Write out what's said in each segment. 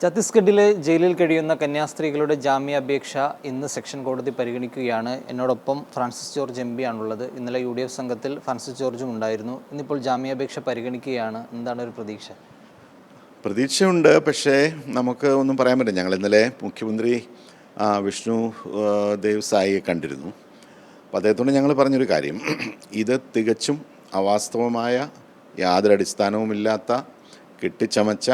ഛത്തീസ്ഗഡിലെ ജയിലിൽ കഴിയുന്ന കന്യാസ്ത്രീകളുടെ ജാമ്യാപേക്ഷ ഇന്ന് സെക്ഷൻ കോടതി പരിഗണിക്കുകയാണ്. എന്നോടൊപ്പം ഫ്രാൻസിസ് ജോർജ് എം പി ആണുള്ളത്. ഇന്നലെ UDF സംഘത്തിൽ ഫ്രാൻസിസ് ജോർജും ഉണ്ടായിരുന്നു. ഇന്നിപ്പോൾ ജാമ്യാപേക്ഷ പരിഗണിക്കുകയാണ്. എന്താണ് ഒരു പ്രതീക്ഷ? പ്രതീക്ഷയുണ്ട്, പക്ഷേ നമുക്ക് ഒന്നും പറയാൻ പറ്റില്ല. ഞങ്ങൾ ഇന്നലെ മുഖ്യമന്ത്രി വിഷ്ണു ദേവ് സായിയെ കണ്ടിരുന്നു. അപ്പോൾ അദ്ദേഹത്തോട് ഞങ്ങൾ പറഞ്ഞൊരു കാര്യം, ഇത് തികച്ചും അവാസ്തവമായ, യാതൊരു അടിസ്ഥാനവുമില്ലാത്ത, കെട്ടിച്ചമച്ച,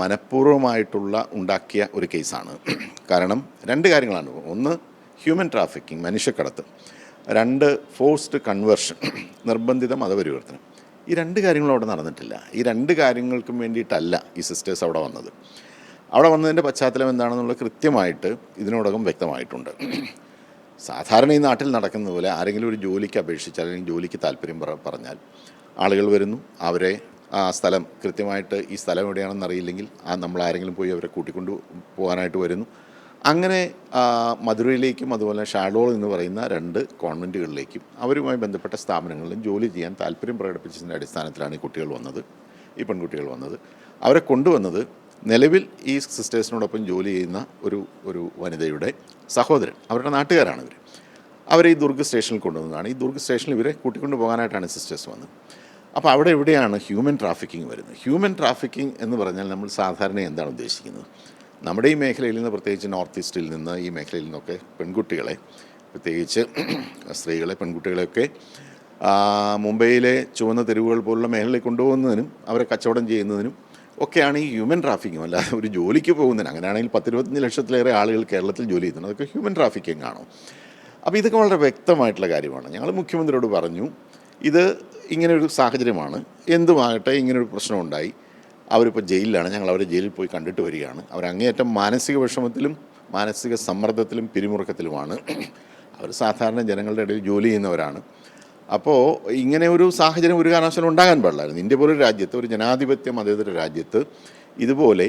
മനഃപൂർവ്വമായിട്ടുള്ള ഉണ്ടാക്കിയ ഒരു കേസാണ്. കാരണം രണ്ട് കാര്യങ്ങളാണ്. ഒന്ന്, ഹ്യൂമൻ ട്രാഫിക്കിംഗ്, മനുഷ്യക്കടത്ത്. രണ്ട്, ഫോഴ്സ്ഡ് കൺവേർഷൻ, നിർബന്ധിത മതപരിവർത്തനം. ഈ രണ്ട് കാര്യങ്ങളും അവിടെ നടന്നിട്ടില്ല. ഈ രണ്ട് കാര്യങ്ങൾക്കും വേണ്ടിയിട്ടല്ല ഈ സിസ്റ്റേഴ്സ് അവിടെ വന്നത്. അവിടെ വന്നതിൻ്റെ പശ്ചാത്തലം എന്താണെന്നുള്ളത് കൃത്യമായിട്ട് ഇതിനോടകം വ്യക്തമായിട്ടുണ്ട്. സാധാരണ ഈ നാട്ടിൽ നടക്കുന്ന പോലെ ആരെങ്കിലും ഒരു ജോലിക്ക് അപേക്ഷിച്ചാൽ, അല്ലെങ്കിൽ ജോലിക്ക് താല്പര്യം പറഞ്ഞാൽ ആളുകൾ വരുന്നു, അവരെ ആ സ്ഥലം കൃത്യമായിട്ട് ഈ സ്ഥലം എവിടെയാണെന്ന് അറിയില്ലെങ്കിൽ നമ്മൾ ആരെങ്കിലും പോയി അവരെ കൂട്ടിക്കൊണ്ട് പോകാനായിട്ട് വരുന്നു. അങ്ങനെ മധുരയിലേക്കും അതുപോലെ ഷാഡോൾ എന്ന് പറയുന്ന 2 കോൺവെൻറ്റുകളിലേക്കും അവരുമായി ബന്ധപ്പെട്ട സ്ഥാപനങ്ങളിലും ജോലി ചെയ്യാൻ താല്പര്യം പ്രകടിപ്പിച്ചതിൻ്റെ അടിസ്ഥാനത്തിലാണ് ഈ പെൺകുട്ടികൾ വന്നത്. അവരെ കൊണ്ടുവന്നത് നിലവിൽ ഈ സിസ്റ്റേഴ്സിനോടൊപ്പം ജോലി ചെയ്യുന്ന ഒരു വനിതയുടെ സഹോദരൻ, അവരുടെ നാട്ടുകാരാണ് ഇവർ. അവരെ ഈ ദുർഗ് സ്റ്റേഷനിൽ കൊണ്ടുവന്നതാണ്. ഈ ദുർഗ് സ്റ്റേഷനിൽ ഇവരെ കൂട്ടിക്കൊണ്ട് പോകാനായിട്ടാണ് സിസ്റ്റേഴ്സ് വന്നത്. അപ്പോൾ അവിടെ എവിടെയാണ് ഹ്യൂമൻ ട്രാഫിക്കിംഗ് വരുന്നത്? ഹ്യൂമൻ ട്രാഫിക്കിംഗ് എന്ന് പറഞ്ഞാൽ നമ്മൾ സാധാരണ എന്താണ് ഉദ്ദേശിക്കുന്നത്? നമ്മുടെ ഈ മേഖലയിൽ നിന്ന്, പ്രത്യേകിച്ച് നോർത്ത് ഈസ്റ്റിൽ നിന്ന്, ഈ മേഖലയിൽ നിന്നൊക്കെ പെൺകുട്ടികളെ, പ്രത്യേകിച്ച് സ്ത്രീകളെ, പെൺകുട്ടികളെയൊക്കെ മുംബൈയിലെ ചുവന്ന തെരുവുകൾ പോലുള്ള മേഖലയിൽ കൊണ്ടുപോകുന്നതിനും അവരെ കച്ചവടം ചെയ്യുന്നതിനും ഒക്കെയാണ് ഈ ഹ്യൂമൻ ട്രാഫിക്കിംഗ്. അല്ലാതെ ഒരു ജോലിക്ക് പോകുന്നതിന്, അങ്ങനെയാണെങ്കിൽ 10-25 ലക്ഷത്തിലേറെ ആളുകൾ കേരളത്തിൽ ജോലി ചെയ്യുന്നുണ്ട്. അതൊക്കെ ഹ്യൂമൻ ട്രാഫിക്കിംഗ് ആണോ? അപ്പോൾ ഇതൊക്കെ വളരെ വ്യക്തമായിട്ടുള്ള കാര്യമാണ്. ഞങ്ങൾ മുഖ്യമന്ത്രിയോട് പറഞ്ഞു, ഇത് ഇങ്ങനൊരു സാഹചര്യമാണ്, എന്തുമാകട്ടെ ഇങ്ങനൊരു പ്രശ്നമുണ്ടായി, അവരിപ്പോൾ ജയിലിലാണ്, ഞങ്ങൾ അവരെ ജയിലിൽ പോയി കണ്ടിട്ട് വരികയാണ്. അവരങ്ങേയറ്റം മാനസിക വിഷമത്തിലും മാനസിക സമ്മർദ്ദത്തിലും പിരിമുറുക്കത്തിലുമാണ്. അവർ സാധാരണ ജനങ്ങളുടെ ഇടയിൽ ജോലി ചെയ്യുന്നവരാണ്. അപ്പോൾ ഇങ്ങനെ ഒരു സാഹചര്യം ഒരു കാരണവശാലും ഉണ്ടാകാൻ പാടില്ലായിരുന്നു. ഇന്ത്യ പോലൊരു രാജ്യത്ത്, ഒരു ജനാധിപത്യ മതേതര രാജ്യത്ത് ഇതുപോലെ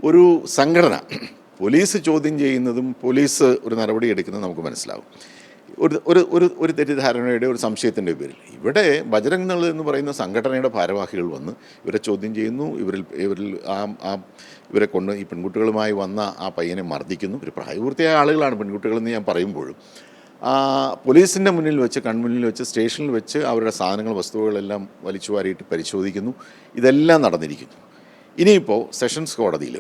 ഒരു സംഘടന പോലീസ് ചോദ്യം ചെയ്യുന്നതും പോലീസ് ഒരു നടപടി എടുക്കുന്നതും നമുക്ക് മനസ്സിലാവും. ഒരു തെറ്റിദ്ധാരണയുടെ, ഒരു സംശയത്തിൻ്റെ പേരിൽ ഇവിടെ ബജരംഗ് ദൾ എന്ന് പറയുന്ന സംഘടനയുടെ ഭാരവാഹികൾ വന്ന് ഇവരെ ചോദ്യം ചെയ്യുന്നു. ഇവരെ കൊണ്ട് ഈ പെൺകുട്ടികളുമായി വന്ന ആ പയ്യനെ മർദ്ദിക്കുന്നു. ഒരു പ്രായപൂർത്തിയായ ആളുകളാണ് പെൺകുട്ടികളെന്ന് ഞാൻ പറയുമ്പോഴും പോലീസിൻ്റെ മുന്നിൽ വെച്ച്, കൺമുന്നിൽ വെച്ച്, സ്റ്റേഷനിൽ വെച്ച് അവരുടെ സാധനങ്ങൾ, വസ്തുക്കളെല്ലാം വലിച്ചു വാരിയിട്ട് പരിശോധിക്കുന്നു. ഇതെല്ലാം നടന്നിരിക്കുന്നു. ഇനിയിപ്പോൾ സെഷൻസ് കോടതിയിൽ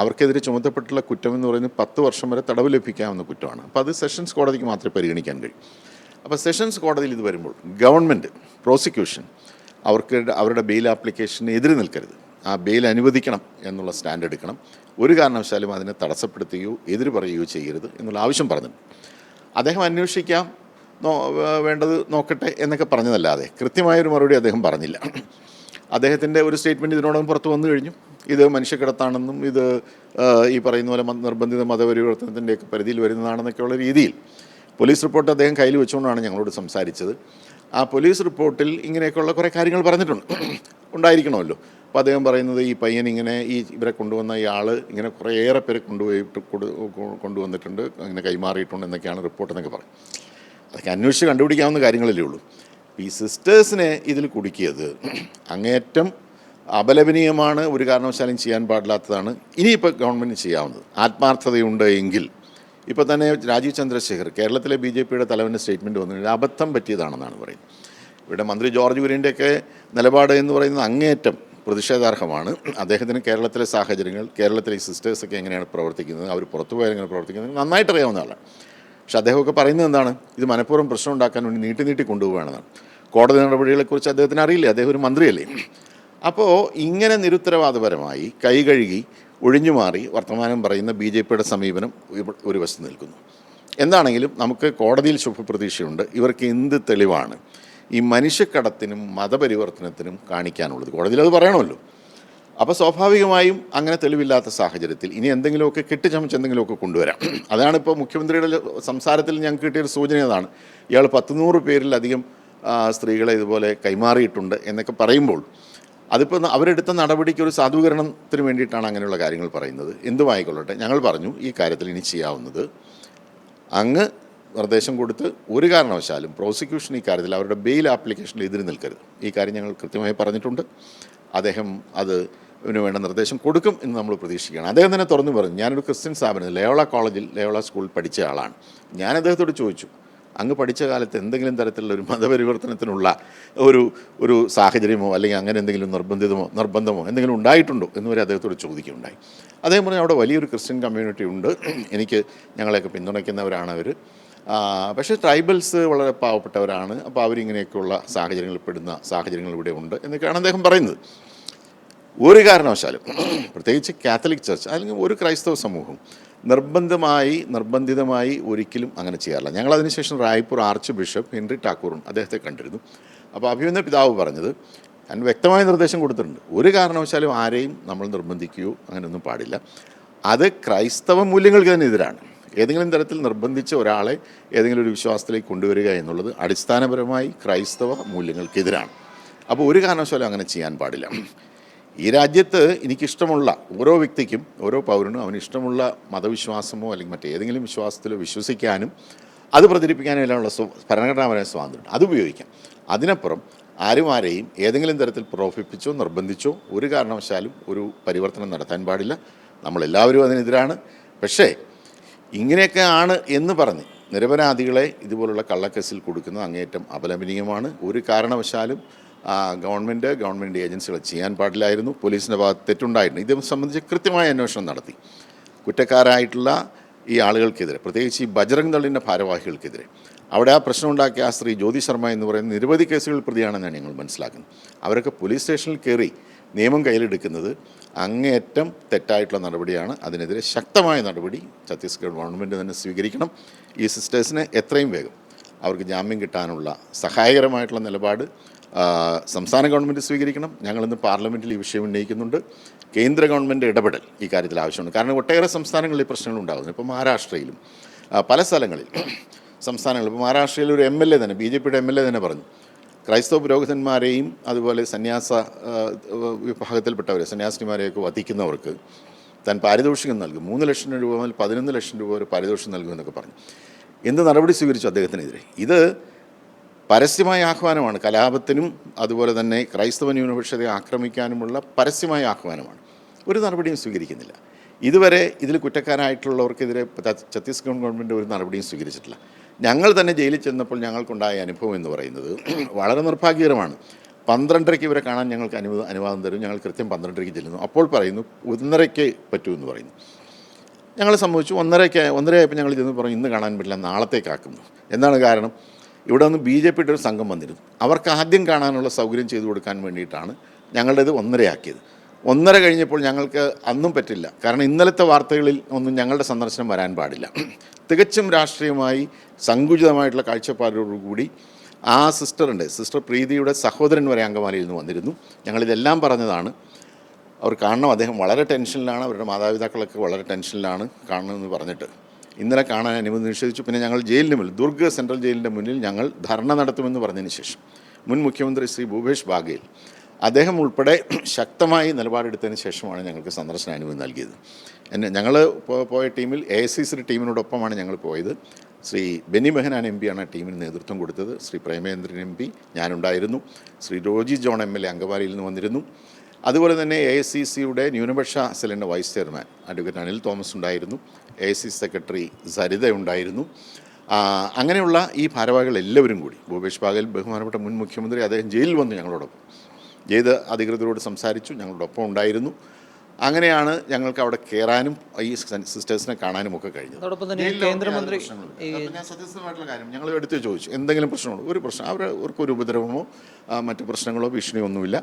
അവർക്കെതിരെ ചുമത്തപ്പെട്ടുള്ള കുറ്റം എന്ന് പറയുന്നത് 10 വർഷം വരെ തടവ് ലഭിക്കാവുന്ന കുറ്റമാണ്. അപ്പോൾ അത് സെഷൻസ് കോടതിക്ക് മാത്രമേ പരിഗണിക്കാൻ കഴിയൂ. അപ്പോൾ സെഷൻസ് കോടതിയിൽ ഇത് വരുമ്പോൾ ഗവൺമെൻറ്, പ്രോസിക്യൂഷൻ അവരുടെ ബെയിൽ ആപ്ലിക്കേഷന് എതിര് നിൽക്കരുത്. ആ ബെയിൽ അനുവദിക്കണം എന്നുള്ള സ്റ്റാൻഡ് എടുക്കണം. ഒരു കാരണവശാലും അതിനെ തടസ്സപ്പെടുത്തുകയോ എതിര് പറയുകയോ ചെയ്യരുത് എന്നുള്ള ആവശ്യം പറഞ്ഞിട്ടുണ്ട്. അദ്ദേഹം അന്വേഷിക്കാം, വേണ്ടത് നോക്കട്ടെ എന്നൊക്കെ പറഞ്ഞതല്ലാതെ കൃത്യമായൊരു മറുപടി അദ്ദേഹം പറഞ്ഞില്ല. അദ്ദേഹത്തിൻ്റെ ഒരു സ്റ്റേറ്റ്മെൻറ്റ് ഇതിനോടകം പുറത്തു വന്നു കഴിഞ്ഞു. ഇത് മനുഷ്യക്കടത്താണെന്നും ഇത് ഈ പറയുന്ന പോലെ നിർബന്ധിത മതപരിവർത്തനത്തിൻ്റെയൊക്കെ പരിധിയിൽ വരുന്നതാണെന്നൊക്കെയുള്ള രീതിയിൽ പോലീസ് റിപ്പോർട്ട് അദ്ദേഹം കയ്യിൽ വെച്ചുകൊണ്ടാണ് ഞങ്ങളോട് സംസാരിച്ചത്. ആ പോലീസ് റിപ്പോർട്ടിൽ ഇങ്ങനെയൊക്കെയുള്ള കുറേ കാര്യങ്ങൾ ഉണ്ടായിരിക്കണമല്ലോ. അപ്പോൾ അദ്ദേഹം പറയുന്നത്, ഈ പയ്യൻ ഇങ്ങനെ ഇവരെ കൊണ്ടുവന്ന ഇയാൾ ഇങ്ങനെ കുറേയേറെ പേരെ കൊണ്ടുവന്നിട്ടുണ്ട്, അങ്ങനെ കൈമാറിയിട്ടുണ്ട് എന്നൊക്കെയാണ് റിപ്പോർട്ട് എന്നൊക്കെ പറയും. അതൊക്കെ അന്വേഷിച്ച് കണ്ടുപിടിക്കാവുന്ന കാര്യങ്ങളല്ലേ ഉള്ളൂ. ഈ സിസ്റ്റേഴ്സിനെ ഇതിൽ കുടുക്കിയത് അങ്ങേയറ്റം അപലപനീയമാണ്, ഒരു കാരണവശാലും ചെയ്യാൻ പാടില്ലാത്തതാണ്. ഇനിയിപ്പോൾ ഗവൺമെൻറ് ചെയ്യാവുന്നത്, ആത്മാർത്ഥതയുണ്ട് എങ്കിൽ, ഇപ്പോൾ തന്നെ രാജീവ് ചന്ദ്രശേഖർ, കേരളത്തിലെ BJPയുടെ തലവൻ്റെ സ്റ്റേറ്റ്മെൻറ്റ് വന്നിട്ട് അബദ്ധം പറ്റിയതാണെന്നാണ് പറയുന്നത്. ഇവിടെ മന്ത്രി ജോർജ് കുര്യൻ്റെയൊക്കെ നിലപാട് എന്ന് പറയുന്നത് അങ്ങേയറ്റം പ്രതിഷേധാർഹമാണ്. അദ്ദേഹത്തിന് കേരളത്തിലെ സാഹചര്യങ്ങൾ, കേരളത്തിലെ ഈ സിസ്റ്റേഴ്സൊക്കെ എങ്ങനെയാണ് പ്രവർത്തിക്കുന്നത്, അവർ പുറത്തുപോയാൽ എങ്ങനെ പ്രവർത്തിക്കുന്നത് നന്നായിട്ട് അറിയാവുന്ന ആളാണ്. പക്ഷെ അദ്ദേഹമൊക്കെ പറയുന്നത് എന്താണ്? ഇത് മനഃപൂർവ്വം പ്രശ്നം ഉണ്ടാക്കാൻ വേണ്ടി നീട്ടി കൊണ്ടുപോവുകയാണെന്നാണ്. കോടതി നടപടികളെക്കുറിച്ച് അദ്ദേഹത്തിന് അറിയില്ല, അദ്ദേഹം ഒരു മന്ത്രിയല്ലേ. അപ്പോൾ ഇങ്ങനെ നിരുത്തരവാദപരമായി കൈ കഴുകി ഒഴിഞ്ഞു മാറി വർത്തമാനം പറയുന്ന BJPയുടെ സമീപനം ഒരു വശത്ത് നിൽക്കുന്നു. എന്താണെങ്കിലും നമുക്ക് കോടതിയിൽ ശുഭപ്രതീക്ഷയുണ്ട്. ഇവർക്ക് എന്ത് തെളിവാണ് ഈ മനുഷ്യക്കടത്തിനും മതപരിവർത്തനത്തിനും കാണിക്കാനുള്ളത്? കോടതിയിൽ അത് പറയണമല്ലോ. അപ്പോൾ സ്വാഭാവികമായും അങ്ങനെ തെളിവില്ലാത്ത സാഹചര്യത്തിൽ ഇനി എന്തെങ്കിലുമൊക്കെ കെട്ടിച്ചമച്ച് എന്തെങ്കിലുമൊക്കെ കൊണ്ടുവരാം. അതാണിപ്പോൾ മുഖ്യമന്ത്രിയുടെ സംസാരത്തിൽ ഞങ്ങൾക്ക് കിട്ടിയൊരു സൂചന. അതാണ്, ഇയാൾ 100 പേരിലധികം സ്ത്രീകളെ ഇതുപോലെ കൈമാറിയിട്ടുണ്ട് എന്നൊക്കെ പറയുമ്പോൾ അതിപ്പോൾ അവരെടുത്ത നടപടിക്ക് ഒരു സാധൂകരണത്തിന് വേണ്ടിയിട്ടാണ് അങ്ങനെയുള്ള കാര്യങ്ങൾ പറയുന്നത്. എന്തുമായിക്കൊള്ളട്ടെ, ഞങ്ങൾ പറഞ്ഞു ഈ കാര്യത്തിൽ ഇനി ചെയ്യാവുന്നത്, അങ്ങ് നിർദ്ദേശം കൊടുത്ത് ഒരു കാരണവശാലും പ്രോസിക്യൂഷൻ ഈ കാര്യത്തിൽ അവരുടെ ബെയിൽ ആപ്ലിക്കേഷനിൽ എതിര് നിൽക്കരുത്. ഈ കാര്യം ഞങ്ങൾ കൃത്യമായി പറഞ്ഞിട്ടുണ്ട്. അദ്ദേഹം അത് വേണ്ട നിർദ്ദേശം കൊടുക്കും എന്ന് നമ്മൾ പ്രതീക്ഷിക്കുകയാണ്. അദ്ദേഹം തന്നെ തുറന്നു പറഞ്ഞു, ഞാനൊരു ക്രിസ്ത്യൻ സ്ഥാപനം ലയോള കോളേജിൽ ലയോള സ്കൂളിൽ പഠിച്ച ആളാണ്. ഞാൻ അദ്ദേഹത്തോട് ചോദിച്ചു, അങ്ങ് പഠിച്ച കാലത്ത് എന്തെങ്കിലും തരത്തിലുള്ള ഒരു മതപരിവർത്തനത്തിനുള്ള ഒരു സാഹചര്യമോ അല്ലെങ്കിൽ അങ്ങനെ എന്തെങ്കിലും നിർബന്ധമോ എന്തെങ്കിലും ഉണ്ടായിട്ടുണ്ടോ എന്ന് വരെ അദ്ദേഹത്തോട് ചോദിക്കുകയുണ്ടായി. അദ്ദേഹം പറഞ്ഞു, അവിടെ വലിയൊരു ക്രിസ്ത്യൻ കമ്മ്യൂണിറ്റി ഉണ്ട്, എനിക്ക് ഞങ്ങളെയൊക്കെ പിന്തുണയ്ക്കുന്നവരാണ് അവർ, പക്ഷേ ട്രൈബൽസ് വളരെ പാവപ്പെട്ടവരാണ്, അപ്പോൾ അവരിങ്ങനെയൊക്കെയുള്ള സാഹചര്യങ്ങളിൽ പെടുന്ന സാഹചര്യങ്ങൾ ഇവിടെ ഉണ്ട് എന്നൊക്കെയാണ് അദ്ദേഹം പറയുന്നത്. ഒരു കാരണവശാലും പ്രത്യേകിച്ച് കാത്തലിക് ചർച്ച് അല്ലെങ്കിൽ ഒരു ക്രൈസ്തവ സമൂഹം നിർബന്ധിതമായി ഒരിക്കലും അങ്ങനെ ചെയ്യാറില്ല. ഞങ്ങൾ അതിനുശേഷം റായ്പൂർ ആർച്ച് ബിഷപ്പ് ഹെൻറി ടാക്കൂറും അദ്ദേഹത്തെ കണ്ടിരുന്നു. അപ്പോൾ അഭിമന്യ പിതാവ് പറഞ്ഞത്, ഞാൻ വ്യക്തമായ നിർദ്ദേശം കൊടുത്തിട്ടുണ്ട്, ഒരു കാരണവശാലും ആരെയും നമ്മൾ നിർബന്ധിക്കുകയോ അങ്ങനെയൊന്നും പാടില്ല. അത് ക്രൈസ്തവ മൂല്യങ്ങൾക്ക് തന്നെ എതിരാണ്. ഏതെങ്കിലും തരത്തിൽ നിർബന്ധിച്ച ഒരാളെ ഏതെങ്കിലും ഒരു വിശ്വാസത്തിലേക്ക് കൊണ്ടുവരിക എന്നുള്ളത് അടിസ്ഥാനപരമായി ക്രൈസ്തവ മൂല്യങ്ങൾക്കെതിരാണ്. അപ്പോൾ ഒരു കാരണവശാലും അങ്ങനെ ചെയ്യാൻ പാടില്ല. ഈ രാജ്യത്ത് എനിക്കിഷ്ടമുള്ള ഓരോ വ്യക്തിക്കും, ഓരോ പൗരനും അവന് ഇഷ്ടമുള്ള മതവിശ്വാസമോ അല്ലെങ്കിൽ മറ്റേതെങ്കിലും വിശ്വാസത്തിലോ വിശ്വസിക്കാനും അത് പ്രചരിപ്പിക്കാനും എല്ലാമുള്ള ഭരണഘടനാപരമായ സ്വാതന്ത്ര്യം അത് ഉപയോഗിക്കാം. അതിനപ്പുറം ആരെയും ഏതെങ്കിലും തരത്തിൽ പ്രലോഭിപ്പിച്ചോ നിർബന്ധിച്ചോ ഒരു കാരണവശാലും ഒരു പരിവർത്തനം നടത്താൻ പാടില്ല. നമ്മളെല്ലാവരും അതിനെതിരാണ്. പക്ഷേ ഇങ്ങനെയൊക്കെ ആണ് എന്ന് പറഞ്ഞ് നിരപരാധികളെ ഇതുപോലുള്ള കള്ളക്കേസിൽ കൊടുക്കുന്നത് അങ്ങേയറ്റം അപലപനീയമാണ്. ഒരു കാരണവശാലും ഗവൺമെൻറ് ഏജൻസികൾ ചെയ്യാൻ പാടില്ലായിരുന്നു. പോലീസിൻ്റെ ഭാഗത്ത് തെറ്റുണ്ടായിട്ടുണ്ട്. ഇതേ സംബന്ധിച്ച് കൃത്യമായ അന്വേഷണം നടത്തി കുറ്റക്കാരായിട്ടുള്ള ഈ ആളുകൾക്കെതിരെ, പ്രത്യേകിച്ച് ഈ ബജറംഗ് ദളിൻ്റെ ഭാരവാഹികൾക്കെതിരെ, അവിടെ ആ പ്രശ്നം ഉണ്ടാക്കിയ ആ സ്ത്രീ ജ്യോതി ശർമ്മ എന്ന് പറയുന്ന നിരവധി കേസുകൾ പ്രതിയാണെന്നാണ് ഞങ്ങൾ മനസ്സിലാക്കുന്നത്. അവരൊക്കെ പോലീസ് സ്റ്റേഷനിൽ കയറി നിയമം കയ്യിലെടുക്കുന്നത് അങ്ങേയറ്റം തെറ്റായിട്ടുള്ള നടപടിയാണ്. അതിനെതിരെ ശക്തമായ നടപടി ഛത്തീസ്ഗഡ് ഗവൺമെൻറ് തന്നെ സ്വീകരിക്കണം. ഈ സിസ്റ്റേഴ്സിന് എത്രയും വേഗം അവർക്ക് ജാമ്യം കിട്ടാനുള്ള സഹായകരമായിട്ടുള്ള നിലപാട് സംസ്ഥാന ഗവൺമെൻറ് സ്വീകരിക്കണം. ഞങ്ങളിന്ന് പാർലമെൻറ്റിൽ ഈ വിഷയം ഉന്നയിക്കുന്നുണ്ട്. കേന്ദ്ര ഗവൺമെൻറ് ഇടപെടൽ ഈ കാര്യത്തിൽ ആവശ്യമാണ്. കാരണം ഒട്ടേറെ സംസ്ഥാനങ്ങളിൽ ഈ പ്രശ്നങ്ങൾ ഉണ്ടാകുന്നു. ഇപ്പോൾ മഹാരാഷ്ട്രയിലും പല സ്ഥലങ്ങളിൽ സംസ്ഥാനങ്ങളിൽ, ഇപ്പോൾ മഹാരാഷ്ട്രയിൽ ഒരു MLA തന്നെ, BJP MLA തന്നെ പറഞ്ഞു, ക്രൈസ്തവ പുരോഹിതന്മാരെയും അതുപോലെ സന്യാസ വിഭാഗത്തിൽപ്പെട്ടവരെ, സന്യാസിനിമാരെയൊക്കെ വധിക്കുന്നവർക്ക് താൻ പാരിതോഷികം നൽകും, 3 ലക്ഷം രൂപ മുതൽ 11 ലക്ഷം രൂപ വരെ പാരിതോഷികം നൽകുമെന്നൊക്കെ പറഞ്ഞു. എന്ത് നടപടി സ്വീകരിച്ചു അദ്ദേഹത്തിനെതിരെ? ഇത് പരസ്യമായ ആഹ്വാനമാണ്. കലാപത്തിനും അതുപോലെ തന്നെ ക്രൈസ്തവ ന്യൂനപക്ഷത്തെ ആക്രമിക്കാനുമുള്ള പരസ്യമായ ആഹ്വാനമാണ്. ഒരു നടപടിയും സ്വീകരിക്കുന്നില്ല. ഇതുവരെ ഇതിൽ കുറ്റക്കാരായിട്ടുള്ളവർക്കെതിരെ ഛത്തീസ്ഗഡ് ഗവൺമെൻറ് ഒരു നടപടിയും സ്വീകരിച്ചിട്ടില്ല. ഞങ്ങൾ തന്നെ ജയിലിൽ ചെന്നപ്പോൾ ഞങ്ങൾക്കുണ്ടായ അനുഭവം എന്ന് പറയുന്നത് വളരെ നിർഭാഗ്യകരമാണ്. 12:30 ഇവരെ കാണാൻ ഞങ്ങൾക്ക് അനുവാദം തരും. ഞങ്ങൾ കൃത്യം 12:30 ചെല്ലുന്നു. അപ്പോൾ പറയുന്നു 1:30 പറ്റുമെന്ന് പറയുന്നു. ഞങ്ങൾ സമ്മതിച്ചു. 1:30 ഞങ്ങൾ ചെന്ന് പറഞ്ഞു, ഇന്ന് കാണാൻ പറ്റില്ല, നാളത്തേക്കാക്കുന്നു. എന്താണ് കാരണം? ഇവിടെ നിന്ന് BJPയുടെ ഒരു സംഘം വന്നിരുന്നു. അവർക്ക് ആദ്യം കാണാനുള്ള സൗകര്യം ചെയ്തു കൊടുക്കാൻ വേണ്ടിയിട്ടാണ് ഞങ്ങളുടേത് 1:30 ആക്കിയത്. 1:30 കഴിഞ്ഞപ്പോൾ ഞങ്ങൾക്ക് അന്നും പറ്റില്ല. കാരണം ഇന്നലത്തെ വാർത്തകളിൽ ഒന്നും ഞങ്ങളുടെ സന്ദർശനം വരാൻ പാടില്ല. തികച്ചും രാഷ്ട്രീയമായി സങ്കുചിതമായിട്ടുള്ള കാഴ്ചപ്പാടോടുകൂടി ആ സിസ്റ്റർ പ്രീതിയുടെ സഹോദരൻ വരെ അങ്കമാലിയിൽ നിന്ന് വന്നിരുന്നു. ഞങ്ങളിതെല്ലാം പറഞ്ഞതാണ്. അവർ കാണണം, അദ്ദേഹം വളരെ ടെൻഷനിലാണ്, അവരുടെ മാതാപിതാക്കളൊക്കെ വളരെ ടെൻഷനിലാണ്, കാണണമെന്ന് പറഞ്ഞിട്ട് ഇന്നലെ കാണാൻ അനുമതി നിഷേധിച്ചു. പിന്നെ ഞങ്ങൾ ജയിലിന് മുന്നിൽ, ദുർഗ് സെൻട്രൽ ജയിലിൻ്റെ മുന്നിൽ ഞങ്ങൾ ധർണ നടത്തുമെന്ന് പറഞ്ഞതിന് ശേഷം മുൻ മുഖ്യമന്ത്രി ശ്രീ ഭൂപേഷ് ബാഗേൽ അദ്ദേഹം ഉൾപ്പെടെ ശക്തമായി നിലപാടെടുത്തതിന് ശേഷമാണ് ഞങ്ങൾക്ക് സന്ദർശന അനുമതി നൽകിയത്. ഞങ്ങൾ പോയ ടീമിൽ AICC ടീമിനോടൊപ്പമാണ് ഞങ്ങൾ പോയത്. ശ്രീ ബെന്നി ബെഹനാൻ MP ആണ് ആ ടീമിന് നേതൃത്വം കൊടുത്തത്. ശ്രീ പ്രേമേന്ദ്രൻ MP, ഞാനുണ്ടായിരുന്നു. ശ്രീ റോജി ജോൺ MLA അങ്കമാലിയിൽ നിന്ന് വന്നിരുന്നു. അതുപോലെ തന്നെ AICCയുടെ ന്യൂനപക്ഷ സെല്ലിൻ്റെ vice chairman advocate Anil Thomas ഉണ്ടായിരുന്നു. AICC സെക്രട്ടറി സരിത ഉണ്ടായിരുന്നു. അങ്ങനെയുള്ള ഈ ഭാരവാഹികൾ എല്ലാവരും കൂടി, ഭൂപേഷ് ബാഗേൽ ബഹുമാനപ്പെട്ട മുൻ മുഖ്യമന്ത്രി, അദ്ദേഹം ജയിലിൽ വന്നു ഞങ്ങളോടൊപ്പം ജയില് അധികൃതരോട് സംസാരിച്ചു, ഞങ്ങളുടെ ഒപ്പം ഉണ്ടായിരുന്നു. അങ്ങനെയാണ് ഞങ്ങൾക്ക് അവിടെ കയറാനും ഈ സിസ്റ്റേഴ്സിനെ കാണാനും ഒക്കെ കഴിഞ്ഞത്. കേന്ദ്രമന്ത്രി ഞാൻ സത്യസന്ധമായിട്ടുള്ള കാര്യം ഞങ്ങൾ എടുത്ത് ചോദിച്ചു, എന്തെങ്കിലും പ്രശ്നമുണ്ടോ? ഒരു പ്രശ്നം, അവർക്കൊരു ഉപദ്രവമോ മറ്റു പ്രശ്നങ്ങളോ ഭീഷണിയോ ഒന്നുമില്ല.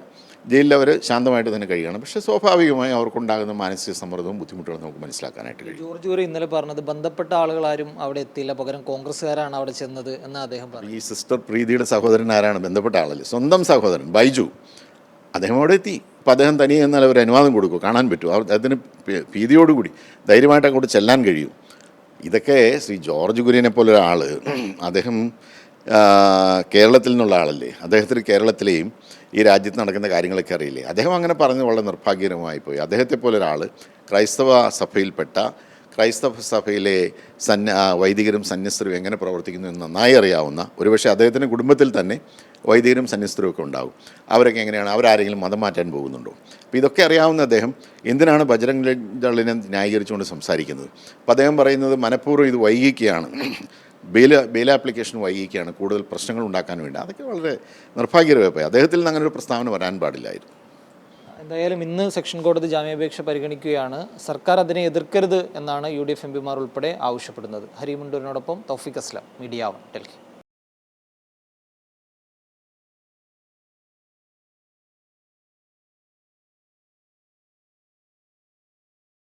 ജയിലിൽ അവർ ശാന്തമായിട്ട് തന്നെ കഴിയണം. പക്ഷേ സ്വാഭാവികമായി അവർക്കുണ്ടാകുന്ന മാനസിക സമ്മർദ്ദവും ബുദ്ധിമുട്ടുകളും നമുക്ക് മനസ്സിലാക്കാനായിട്ട് കഴിയും. ജോർജ് കുര്യൻ ഇന്നലെ പറഞ്ഞത് ബന്ധപ്പെട്ട ആളുകളാരും അവിടെ എത്തിയില്ല, പകരം കോൺഗ്രസ്സുകാരാണ് അവിടെ ചെന്നത് എന്ന് അദ്ദേഹം പറഞ്ഞു. ഈ സിസ്റ്റർ പ്രീതിയുടെ സഹോദരൻ ആരാണ്? ബന്ധപ്പെട്ട ആളല്ലേ, സ്വന്തം സഹോദരൻ ബൈജു. അദ്ദേഹം അവിടെ എത്തി. അപ്പോൾ അദ്ദേഹം തനിയെ എന്നാൽ അവർ അനുവാദം കൊടുക്കും, കാണാൻ പറ്റും. അദ്ദേഹത്തിന് ഭീതിയോടുകൂടി ധൈര്യമായിട്ട് അങ്ങോട്ട് ചെല്ലാൻ കഴിയും. ഇതൊക്കെ ശ്രീ ജോർജ് കുര്യനെ പോലൊരാൾ, അദ്ദേഹം കേരളത്തിൽ നിന്നുള്ള ആളല്ലേ, അദ്ദേഹത്തിന് കേരളത്തിലെയും ഈ രാജ്യത്ത് നടക്കുന്ന കാര്യങ്ങളൊക്കെ അറിയില്ലേ. അദ്ദേഹം അങ്ങനെ പറഞ്ഞത് വളരെ നിർഭാഗ്യകരമായി പോയി. അദ്ദേഹത്തെ പോലൊരാൾ ക്രൈസ്തവ സഭയിൽപ്പെട്ട ക്രൈസ്തവ സഭയിലെ വൈദികരും സന്യസ്തരും എങ്ങനെ പ്രവർത്തിക്കുന്നു എന്ന് നന്നായി അറിയാവുന്ന, ഒരുപക്ഷെ അദ്ദേഹത്തിൻ്റെ കുടുംബത്തിൽ തന്നെ വൈദികരും സന്യസ്തരും ഒക്കെ ഉണ്ടാകും. അവരൊക്കെ എങ്ങനെയാണ്, അവരാരെങ്കിലും മതം മാറ്റാൻ പോകുന്നുണ്ടോ? അപ്പോൾ ഇതൊക്കെ അറിയാവുന്ന അദ്ദേഹം എന്തിനാണ് ബജറംഗ് ദളിനെ ന്യായീകരിച്ചുകൊണ്ട് സംസാരിക്കുന്നത്? അപ്പോൾ അദ്ദേഹം പറയുന്നത് മനഃപൂർവ്വം ഇത് വൈകിക്കുകയാണ്, ബെയിൽ ആപ്ലിക്കേഷൻ വൈകിക്കുകയാണ് കൂടുതൽ പ്രശ്നങ്ങൾ ഉണ്ടാക്കാൻ വേണ്ടി. അതൊക്കെ വളരെ നിർഭാഗ്യകരമായി. അദ്ദേഹത്തിൽ നിന്ന് അങ്ങനെ ഒരു പ്രസ്താവന വരാൻ പാടില്ലായിരുന്നു. എന്തായാലും ഇന്ന് സെക്ഷൻ കോടതി ജാമ്യാപേക്ഷ പരിഗണിക്കുകയാണ്. സർക്കാർ അതിനെ എതിർക്കരുത് എന്നാണ് UDF എംപിമാർ ഉൾപ്പെടെ ആവശ്യപ്പെടുന്നത്. ഹരിമുണ്ടൂരിനോടൊപ്പം തൗഫീഖ് അസ്ലാം, മീഡിയ 1, ഡൽഹി.